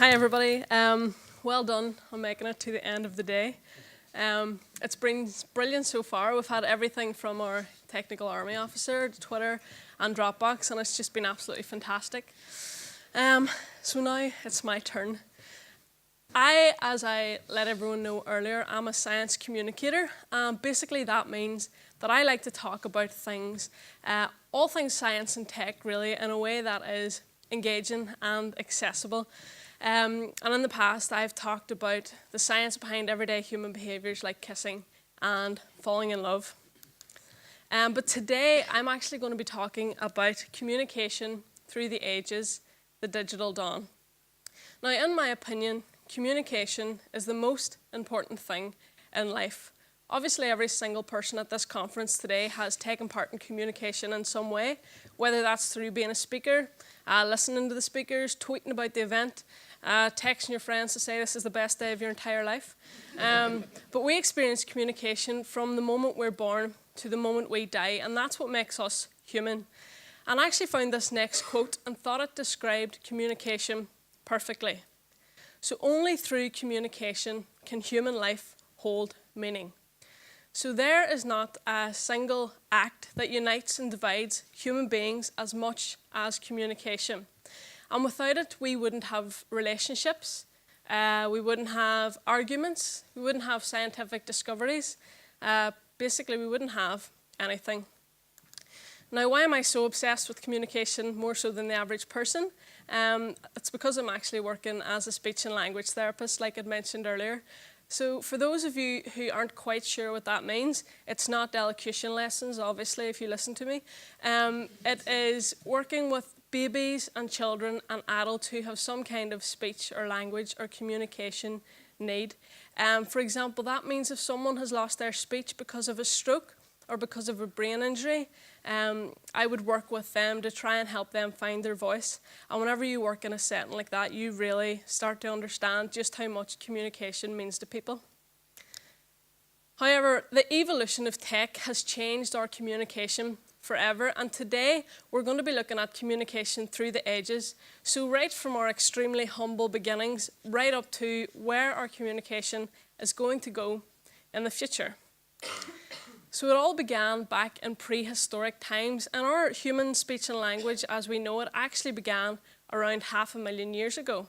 Hi everybody, well done on making it to the end of the day. It's been brilliant so far. We've had everything from our technical army officer to Twitter and Dropbox, and it's just been absolutely fantastic. So now it's my turn. As I let everyone know earlier, I'm a science communicator. Basically that means that I like to talk about things, all things science and tech really, in a way that is engaging and accessible. And in the past, I've talked about the science behind everyday human behaviours like kissing and falling in love. But today, I'm actually going to be talking about communication through the ages, the digital dawn. Now, in my opinion, communication is the most important thing in life. Obviously, every single person at this conference today has taken part in communication in some way, whether that's through being a speaker, listening to the speakers, tweeting about the event, texting your friends to say this is the best day of your entire life. But we experience communication from the moment we're born to the moment we die, and that's what makes us human. And I actually found this next quote and thought it described communication perfectly. So only through communication can human life hold meaning. So there is not a single act that unites and divides human beings as much as communication. And without it, we wouldn't have relationships, we wouldn't have arguments, we wouldn't have scientific discoveries. Basically, we wouldn't have anything. Now, why am I so obsessed with communication more so than the average person? It's because I'm actually working as a speech and language therapist, like I'd mentioned earlier. So for those of you who aren't quite sure what that means, it's not elocution lessons, obviously, if you listen to me. It is working with babies and children and adults who have some kind of speech or language or communication need. For example, that means if someone has lost their speech because of a stroke or because of a brain injury, I would work with them to try and help them find their voice. And whenever you work in a setting like that, you really start to understand just how much communication means to people. However, the evolution of tech has changed our communication forever, and today we're going to be looking at communication through the ages. So right from our extremely humble beginnings, right up to where our communication is going to go in the future. So it all began back in prehistoric times, and our human speech and language as we know it actually began around 500,000 years ago.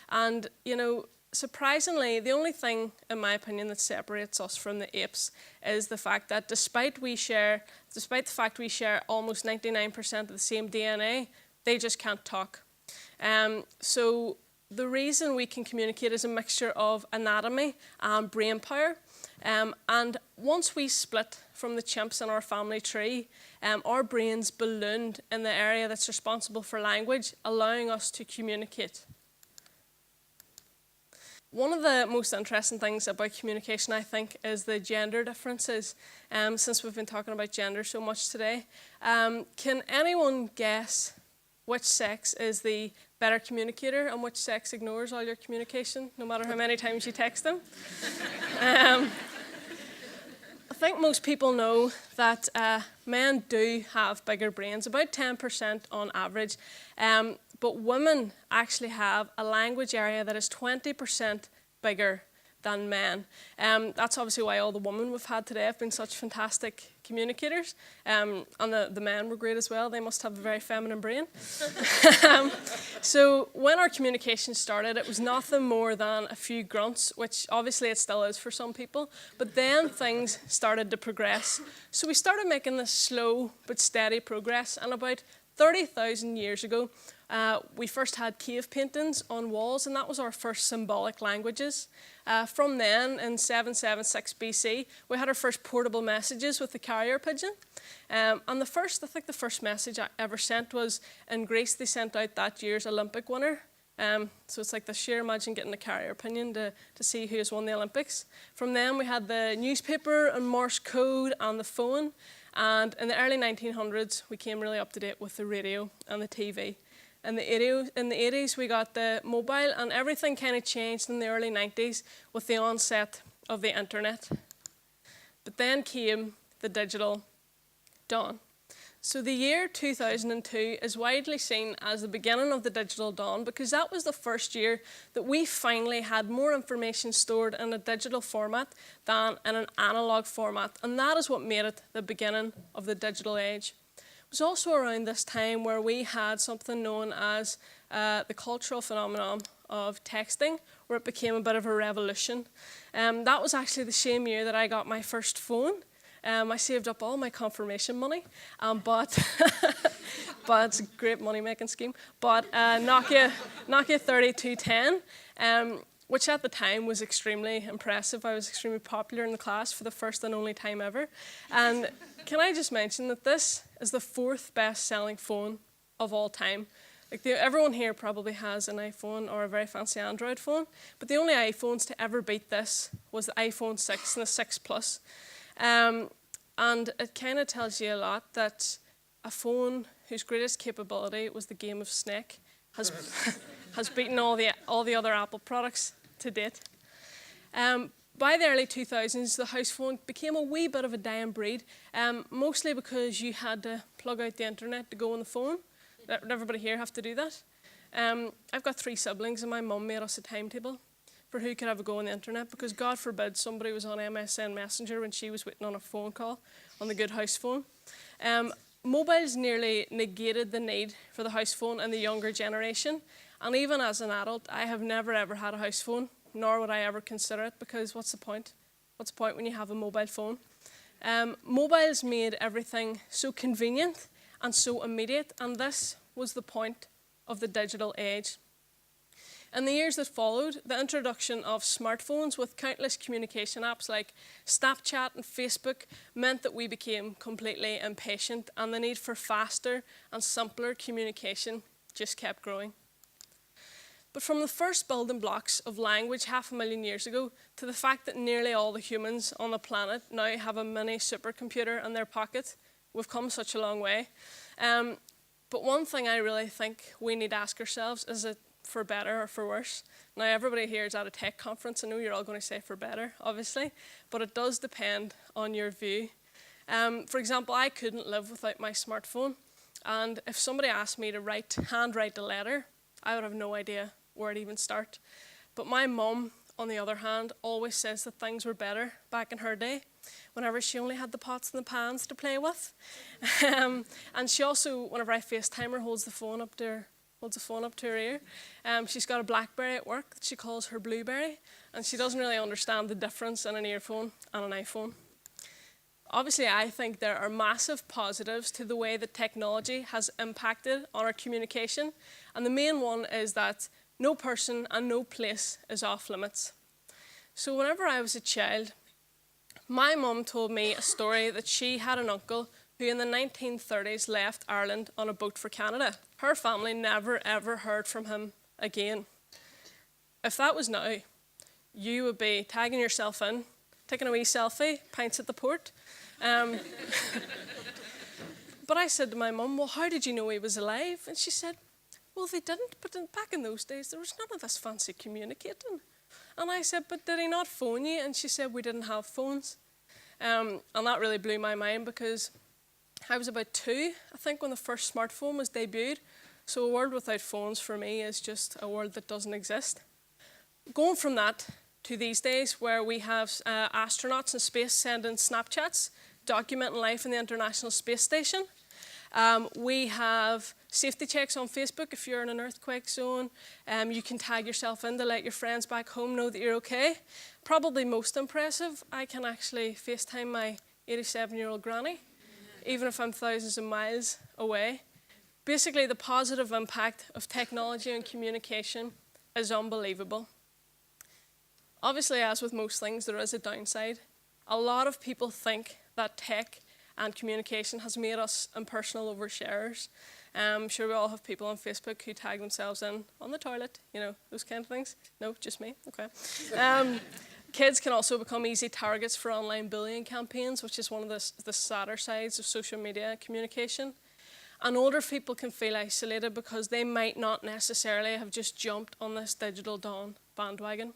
And, you know, surprisingly, the only thing, in my opinion, that separates us from the apes is the fact that despite the fact we share almost 99% of the same DNA, they just can't talk. So the reason we can communicate is a mixture of anatomy and brain power. And once we split from the chimps in our family tree, our brains ballooned in the area that's responsible for language, allowing us to communicate. One of the most interesting things about communication, I think, is the gender differences, since we've been talking about gender so much today. Can anyone guess which sex is the better communicator and which sex ignores all your communication, no matter how many times you text them? I think most people know that men do have bigger brains, about 10% on average, but women actually have a language area that is 20% bigger than men. That's obviously why all the women we've had today have been such fantastic communicators, and the men were great as well. They must have a very feminine brain. So when our communication started, it was nothing more than a few grunts, which obviously it still is for some people, but then things started to progress. So we started making this slow but steady progress, and about 30,000 years ago, we first had cave paintings on walls, and that was our first symbolic languages. From then, in 776 BC, we had our first portable messages with the carrier pigeon. And I think the first message I ever sent was in Greece. They sent out that year's Olympic winner. So it's like this year, imagine getting a carrier pigeon to see who has won the Olympics. From then, we had the newspaper and Morse code and the phone. And in the early 1900s, we came really up to date with the radio and the TV. In the 80s, we got the mobile, and everything kind of changed in the early 90s with the onset of the internet. But then came the digital dawn. So the year 2002 is widely seen as the beginning of the digital dawn because that was the first year that we finally had more information stored in a digital format than in an analog format, and that is what made it the beginning of the digital age. It was also around this time where we had something known as the cultural phenomenon of texting, where it became a bit of a revolution. That was actually the same year that I got my first phone. I saved up all my confirmation money, but it's a great money-making scheme. But Nokia 3210, which at the time was extremely impressive. I was extremely popular in the class for the first and only time ever. And can I just mention that this is the 4th best-selling phone of all time. Like everyone here probably has an iPhone or a very fancy Android phone, but the only iPhones to ever beat this was the iPhone 6 and the 6 Plus. And it kind of tells you a lot that a phone whose greatest capability was the game of Snake has beaten all the other Apple products to date. By the early 2000s, the house phone became a wee bit of a dying breed, mostly because you had to plug out the internet to go on the phone. Everybody here have to do that. I've got 3 siblings, and my mum made us a timetable for who could have a go on the internet, because God forbid somebody was on MSN Messenger when she was waiting on a phone call on the good house phone. Mobiles nearly negated the need for the house phone in the younger generation, and even as an adult, I have never ever had a house phone, nor would I ever consider it, because what's the point? What's the point when you have a mobile phone? Mobiles made everything so convenient and so immediate, and this was the point of the digital age. In the years that followed, the introduction of smartphones with countless communication apps like Snapchat and Facebook meant that we became completely impatient, and the need for faster and simpler communication just kept growing. But from the first building blocks of language 500,000 years ago to the fact that nearly all the humans on the planet now have a mini supercomputer in their pocket, we've come such a long way. But one thing I really think we need to ask ourselves is it for better or for worse? Now, everybody here is at a tech conference. I know you're all going to say for better, obviously, but it does depend on your view. For example, I couldn't live without my smartphone, and if somebody asked me to handwrite a letter, I would have no idea where to even start. But my mum, on the other hand, always says that things were better back in her day, whenever she only had the pots and the pans to play with. And she also, whenever I FaceTime her, holds the phone up to her ear. She's got a BlackBerry at work that she calls her Blueberry, and she doesn't really understand the difference in an earphone and an iPhone. Obviously, I think there are massive positives to the way that technology has impacted on our communication, and the main one is that no person and no place is off limits. So whenever I was a child, my mum told me a story that she had an uncle who in the 1930s left Ireland on a boat for Canada. Her family never ever heard from him again. If that was now, you would be tagging yourself in, taking a wee selfie, pints at the port. But I said to my mum, well, how did you know he was alive? And she said, well, they didn't, but back in those days, there was none of this fancy communicating. And I said, but did he not phone you? And she said, we didn't have phones. And that really blew my mind, because I was about 2, I think, when the first smartphone was debuted. So a world without phones for me is just a world that doesn't exist. Going from that to these days, where we have astronauts in space sending Snapchats, documenting life in the International Space Station. We have safety checks on Facebook. If you're in an earthquake zone, you can tag yourself in to let your friends back home know that you're okay. Probably most impressive, I can actually FaceTime my 87-year-old granny, even if I'm thousands of miles away. Basically, the positive impact of technology and communication is unbelievable. Obviously, as with most things, there is a downside. A lot of people think that tech and communication has made us impersonal oversharers. I'm sure we all have people on Facebook who tag themselves in on the toilet, you know, those kind of things. No, just me, okay. Kids can also become easy targets for online bullying campaigns, which is one of the sadder sides of social media communication. And older people can feel isolated because they might not necessarily have just jumped on this digital dawn bandwagon.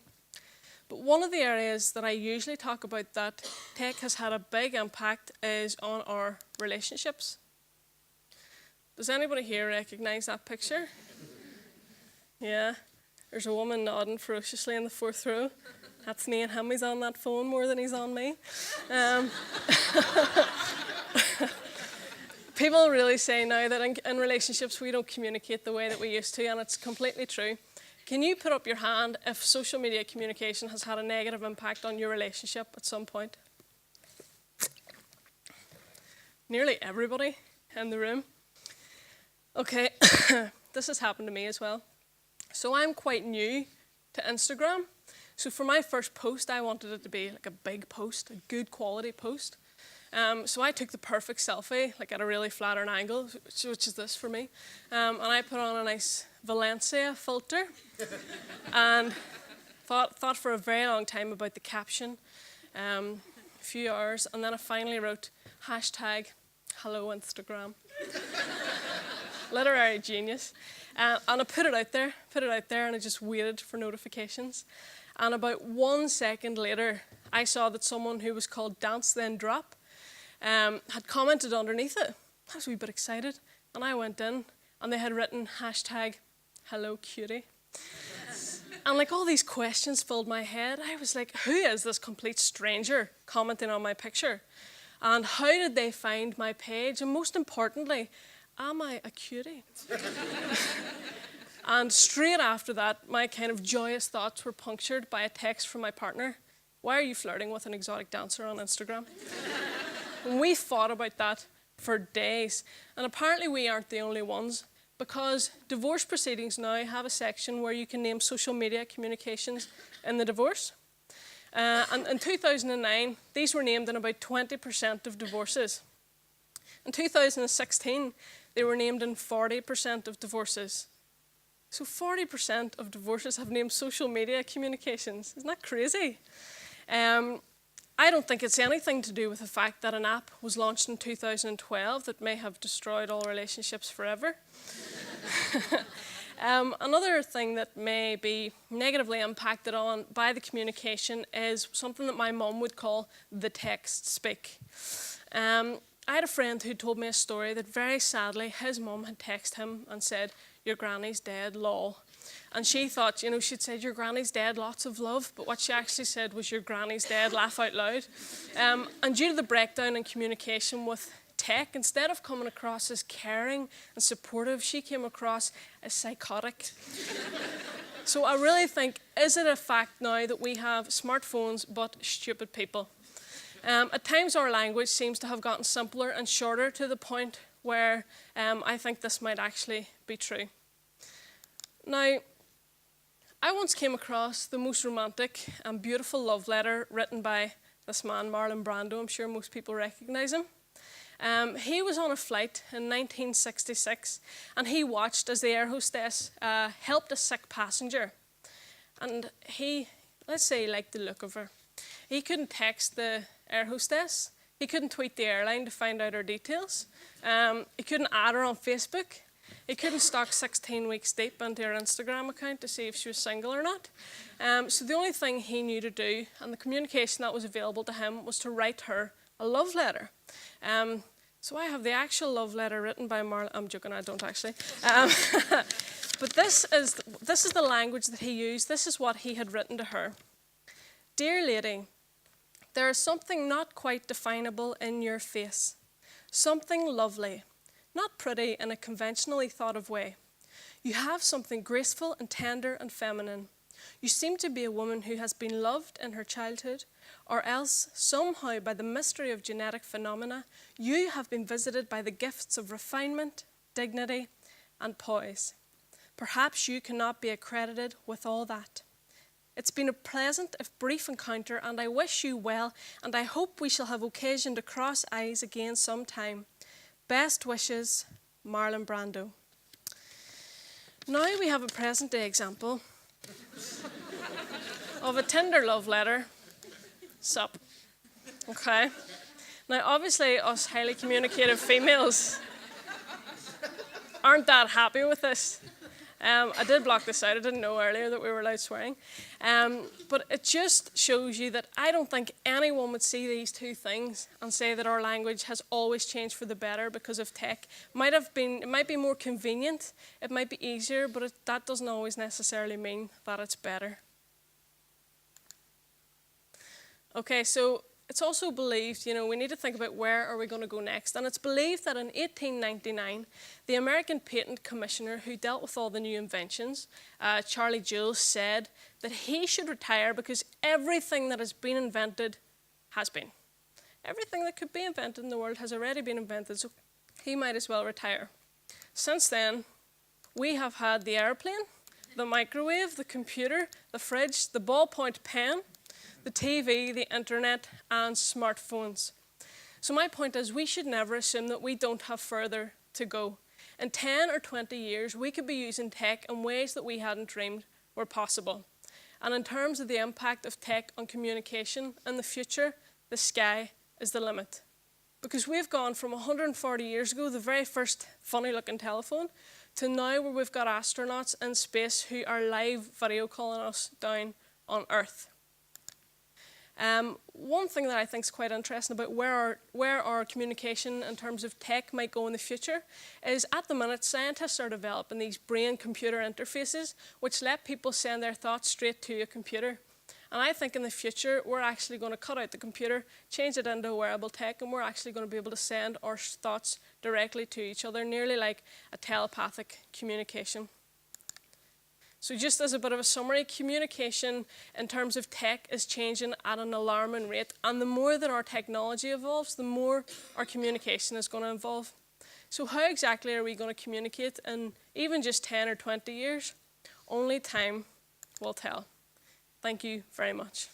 But one of the areas that I usually talk about that tech has had a big impact is on our relationships. Does anybody here recognise that picture? Yeah. There's a woman nodding ferociously in the fourth row. That's me and him. He's on that phone more than he's on me. People really say now that in relationships we don't communicate the way that we used to, and it's completely true. Can you put up your hand if social media communication has had a negative impact on your relationship at some point? Nearly everybody in the room. Okay, this has happened to me as well. So I'm quite new to Instagram. So for my first post, I wanted it to be like a big post, a good quality post. So I took the perfect selfie, like at a really flattering angle, which is this for me. And I put on a nice Valencia filter and thought for a very long time about the caption, a few hours, and then I finally wrote #hello Instagram. Literary genius. And I put it out there, and I just waited for notifications. And about 1 second later, I saw that someone who was called Dance Then Drop had commented underneath it. I was a wee bit excited, and I went in, and they had written #hello cutie. And like all these questions filled my head. I was like, who is this complete stranger commenting on my picture? And how did they find my page? And most importantly, am I a cutie? And straight after that, my kind of joyous thoughts were punctured by a text from my partner. Why are you flirting with an exotic dancer on Instagram? And we fought about that for days. And apparently we aren't the only ones, because divorce proceedings now have a section where you can name social media communications in the divorce. And in 2009, these were named in about 20% of divorces. In 2016, they were named in 40% of divorces. So 40% of divorces have named social media communications. Isn't that crazy? I don't think it's anything to do with the fact that an app was launched in 2012 that may have destroyed all relationships forever. Another thing that may be negatively impacted on by the communication is something that my mum would call the text speak. I had a friend who told me a story that very sadly his mum had texted him and said, "Your granny's dead, lol." And she thought, she'd said, "Your granny's dead, lots of love." But what she actually said was, "Your granny's dead, laugh out loud." And due to the breakdown in communication with tech, instead of coming across as caring and supportive, she came across as psychotic. So I really think, is it a fact now that we have smartphones but stupid people? At times our language seems to have gotten simpler and shorter to the point where I think this might actually be true. Now, I once came across the most romantic and beautiful love letter written by this man, Marlon Brando. I'm sure most people recognise him. He was on a flight in 1966, and he watched as the air hostess helped a sick passenger. And let's say he liked the look of her. He couldn't text the air hostess. He couldn't tweet the airline to find out her details. He couldn't add her on Facebook. He couldn't stalk 16 weeks deep into her Instagram account to see if she was single or not. So the only thing he knew to do, and the communication that was available to him, was to write her a love letter. So I have the actual love letter written by Marlon. I'm joking, I don't actually. But this is the language that he used. This is what he had written to her. "Dear lady, there is something not quite definable in your face. Something lovely. Not pretty in a conventionally thought of way. You have something graceful and tender and feminine. You seem to be a woman who has been loved in her childhood, or else, somehow by the mystery of genetic phenomena, you have been visited by the gifts of refinement, dignity, and poise. Perhaps you cannot be accredited with all that. It's been a pleasant, if brief, encounter, and I wish you well, and I hope we shall have occasion to cross eyes again sometime. Best wishes, Marlon Brando." Now we have a present-day example of a Tinder love letter. Sup. Okay. Now, obviously, us highly communicative females aren't that happy with this. I did block this out. I didn't know earlier that we were allowed swearing. But it just shows you that I don't think anyone would see these two things and say that our language has always changed for the better because of tech. It might be more convenient, it might be easier, but that doesn't always necessarily mean that it's better. Okay, so it's also believed, we need to think about where are we going to go next. And it's believed that in 1899, the American Patent Commissioner who dealt with all the new inventions, Charlie Jules, said that he should retire because everything that has been invented has been. Everything that could be invented in the world has already been invented, so he might as well retire. Since then, we have had the airplane, the microwave, the computer, the fridge, the ballpoint pen, the TV, the internet, and smartphones. So my point is we should never assume that we don't have further to go. In 10 or 20 years, we could be using tech in ways that we hadn't dreamed were possible. And in terms of the impact of tech on communication in the future, the sky is the limit. Because we've gone from 140 years ago, the very first funny-looking telephone, to now where we've got astronauts in space who are live video calling us down on Earth. One thing that I think is quite interesting about where our communication in terms of tech might go in the future is at the minute scientists are developing these brain-computer interfaces which let people send their thoughts straight to a computer. And I think in the future we're actually going to cut out the computer, change it into wearable tech, and we're actually going to be able to send our thoughts directly to each other, nearly like a telepathic communication. So just as a bit of a summary, communication in terms of tech is changing at an alarming rate. And the more that our technology evolves, the more our communication is going to evolve. So how exactly are we going to communicate in even just 10 or 20 years? Only time will tell. Thank you very much.